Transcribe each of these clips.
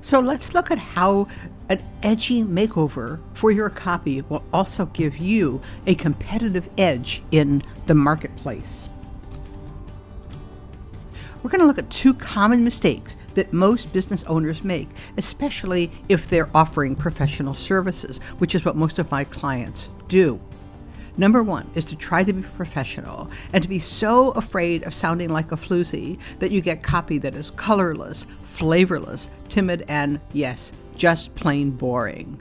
So let's look at how an edgy makeover for your copy will also give you a competitive edge in the marketplace. We're going to look at two common mistakes that most business owners make, especially if they're offering professional services, which is what most of my clients do. Number one is to try to be professional and to be so afraid of sounding like a floozy that you get copy that is colorless, flavorless, timid, and yes, just plain boring.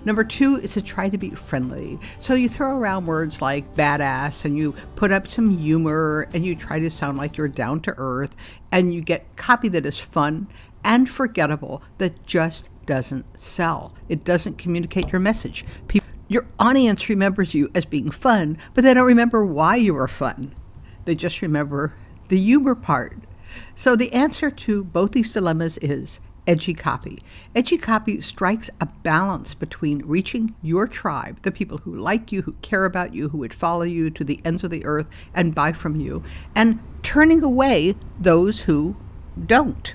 Number two is to try to be friendly. So you throw around words like badass and you put up some humor and you try to sound like you're down to earth and you get copy that is fun and forgettable that just doesn't sell. It doesn't communicate your message. Your audience remembers you as being fun, but they don't remember why you were fun. They just remember the humor part. So the answer to both these dilemmas is edgy copy. Edgy copy strikes a balance between reaching your tribe, the people who like you, who care about you, who would follow you to the ends of the earth and buy from you, and turning away those who don't.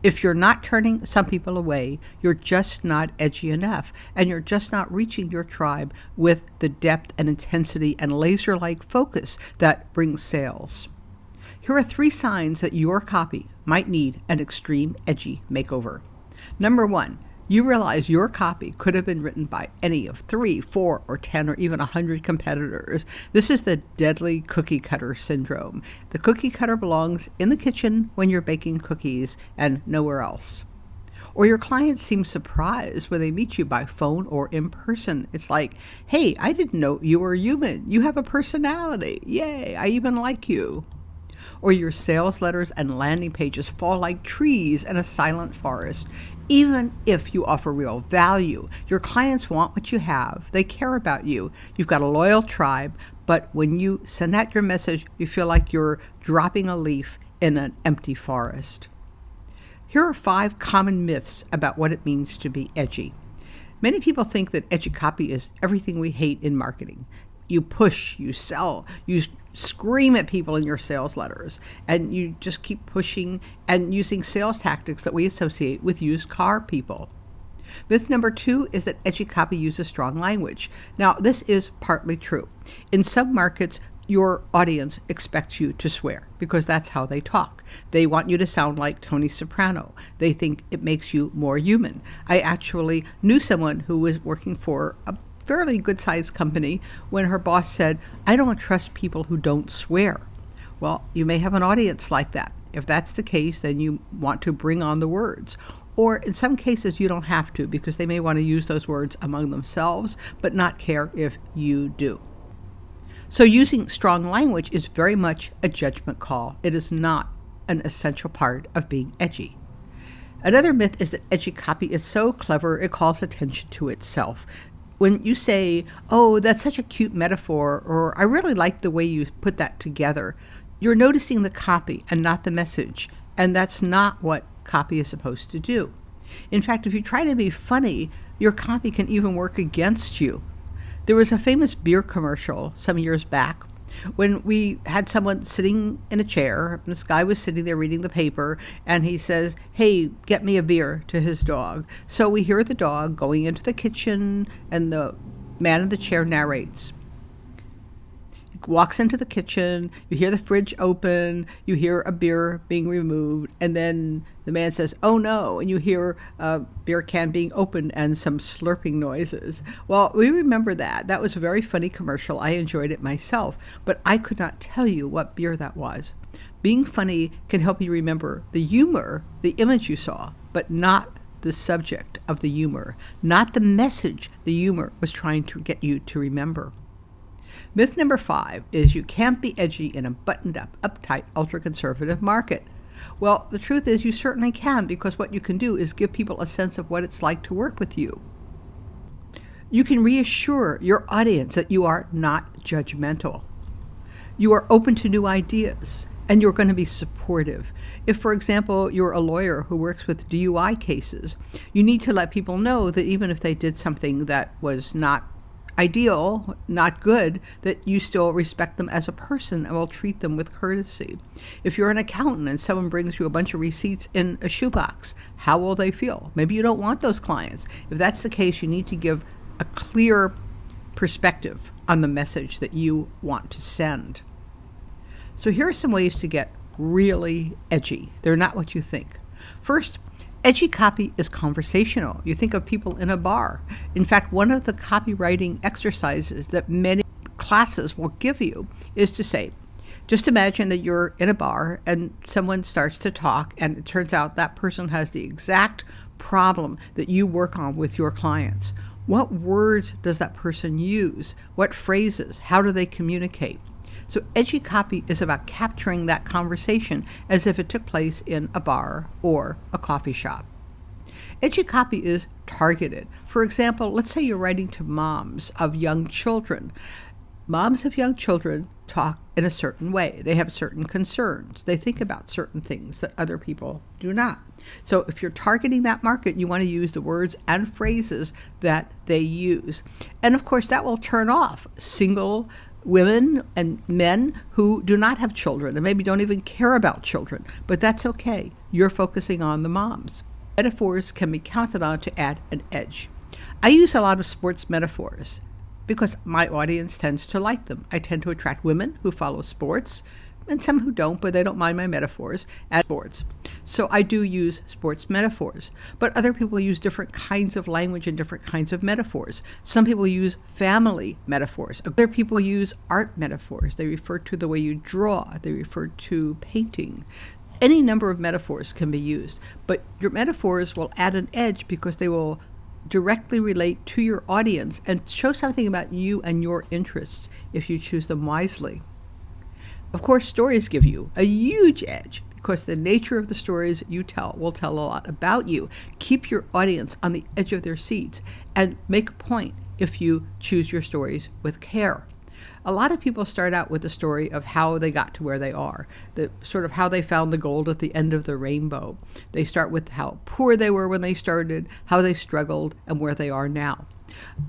If you're not turning some people away, you're just not edgy enough, and you're just not reaching your tribe with the depth and intensity and laser-like focus that brings sales. Here are 3 signs that your copy might need an extreme edgy makeover. Number 1, you realize your copy could have been written by any of 3, 4, or 10, or even 100 competitors. This is the deadly cookie cutter syndrome. The cookie cutter belongs in the kitchen when you're baking cookies and nowhere else. Or your clients seem surprised when they meet you by phone or in person. It's like, hey, I didn't know you were human. You have a personality. Yay, I even like you. Or your sales letters and landing pages fall like trees in a silent forest. Even if you offer real value, your clients want what you have. They care about you. You've got a loyal tribe, but when you send out your message, you feel like you're dropping a leaf in an empty forest. Here are 5 common myths about what it means to be edgy. Many people think that edgy copy is everything we hate in marketing. You push, you sell, you scream at people in your sales letters, and you just keep pushing and using sales tactics that we associate with used car people. Myth number 2 is that edgy copy uses strong language. Now, this is partly true. In some markets, your audience expects you to swear because that's how they talk. They want you to sound like Tony Soprano. They think it makes you more human. I actually knew someone who was working for a fairly good-sized company when her boss said, I don't trust people who don't swear. Well, you may have an audience like that. If that's the case, then you want to bring on the words. Or in some cases, you don't have to because they may want to use those words among themselves, but not care if you do. So using strong language is very much a judgment call. It is not an essential part of being edgy. Another myth is that edgy copy is so clever it calls attention to itself. When you say, oh, that's such a cute metaphor, or I really like the way you put that together, you're noticing the copy and not the message, and that's not what copy is supposed to do. In fact, if you try to be funny, your copy can even work against you. There was a famous beer commercial some years back when we had someone sitting in a chair. This guy was sitting there reading the paper, and he says, hey, get me a beer, to his dog. So we hear the dog going into the kitchen, and the man in the chair narrates. He walks into the kitchen, you hear the fridge open, you hear a beer being removed, and then the man says, oh no, and you hear a beer can being opened and some slurping noises. Well, we remember that. That was a very funny commercial. I enjoyed it myself, but I could not tell you what beer that was. Being funny can help you remember the humor, the image you saw, but not the subject of the humor, not the message the humor was trying to get you to remember. Myth number 5 is you can't be edgy in a buttoned-up, uptight, ultra-conservative market. Well, the truth is you certainly can, because what you can do is give people a sense of what it's like to work with you. You can reassure your audience that you are not judgmental. You are open to new ideas, and you're going to be supportive. If, for example, you're a lawyer who works with DUI cases, you need to let people know that even if they did something that was not ideal, not good, that you still respect them as a person and will treat them with courtesy. If you're an accountant and someone brings you a bunch of receipts in a shoebox, how will they feel? Maybe you don't want those clients. If that's the case, you need to give a clear perspective on the message that you want to send. So here are some ways to get really edgy. They're not what you think. First, edgy copy is conversational. You think of people in a bar. In fact, one of the copywriting exercises that many classes will give you is to say, just imagine that you're in a bar and someone starts to talk, and it turns out that person has the exact problem that you work on with your clients. What words does that person use? What phrases? How do they communicate? So edgy copy is about capturing that conversation as if it took place in a bar or a coffee shop. Edgy copy is targeted. For example, let's say you're writing to moms of young children. Moms of young children talk in a certain way. They have certain concerns. They think about certain things that other people do not. So if you're targeting that market, you want to use the words and phrases that they use. And of course, that will turn off single women and men who do not have children and maybe don't even care about children. But that's okay. You're focusing on the moms. Metaphors can be counted on to add an edge. I use a lot of sports metaphors because my audience tends to like them. I tend to attract women who follow sports and some who don't, but they don't mind my metaphors at sports. So I do use sports metaphors, but other people use different kinds of language and different kinds of metaphors. Some people use family metaphors. Other people use art metaphors. They refer to the way you draw. They refer to painting. Any number of metaphors can be used, but your metaphors will add an edge because they will directly relate to your audience and show something about you and your interests if you choose them wisely. Of course, stories give you a huge edge because the nature of the stories you tell will tell a lot about you. Keep your audience on the edge of their seats and make a point if you choose your stories with care. A lot of people start out with the story of how they got to where they are, the sort of how they found the gold at the end of the rainbow. They start with how poor they were when they started, how they struggled, and where they are now.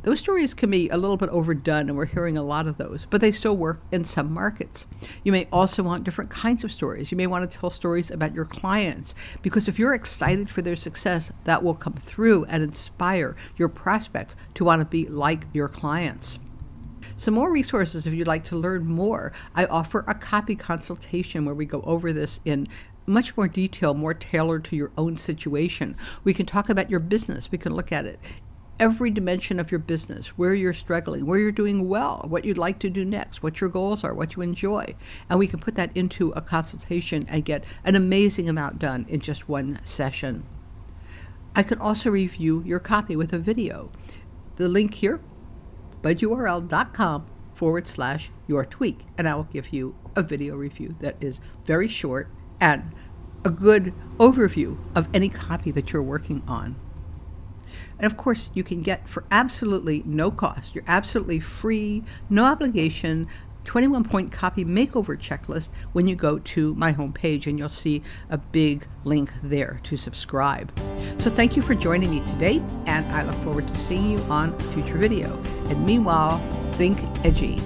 Those stories can be a little bit overdone, and we're hearing a lot of those, but they still work in some markets. You may also want different kinds of stories. You may want to tell stories about your clients, because if you're excited for their success, that will come through and inspire your prospects to want to be like your clients. Some more resources if you'd like to learn more. I offer a copy consultation where we go over this in much more detail, more tailored to your own situation. We can talk about your business. We can look at it. Every dimension of your business, where you're struggling, where you're doing well, what you'd like to do next, what your goals are, what you enjoy. And we can put that into a consultation and get an amazing amount done in just one session. I can also review your copy with a video. The link here, budurl.com/yourtweak, and I will give you a video review that is very short and a good overview of any copy that you're working on. And of course, you can get for absolutely no cost, you're absolutely free, no obligation, 21-point copy makeover checklist when you go to my homepage, and you'll see a big link there to subscribe. So thank you for joining me today, and I look forward to seeing you on a future video. And meanwhile, think edgy.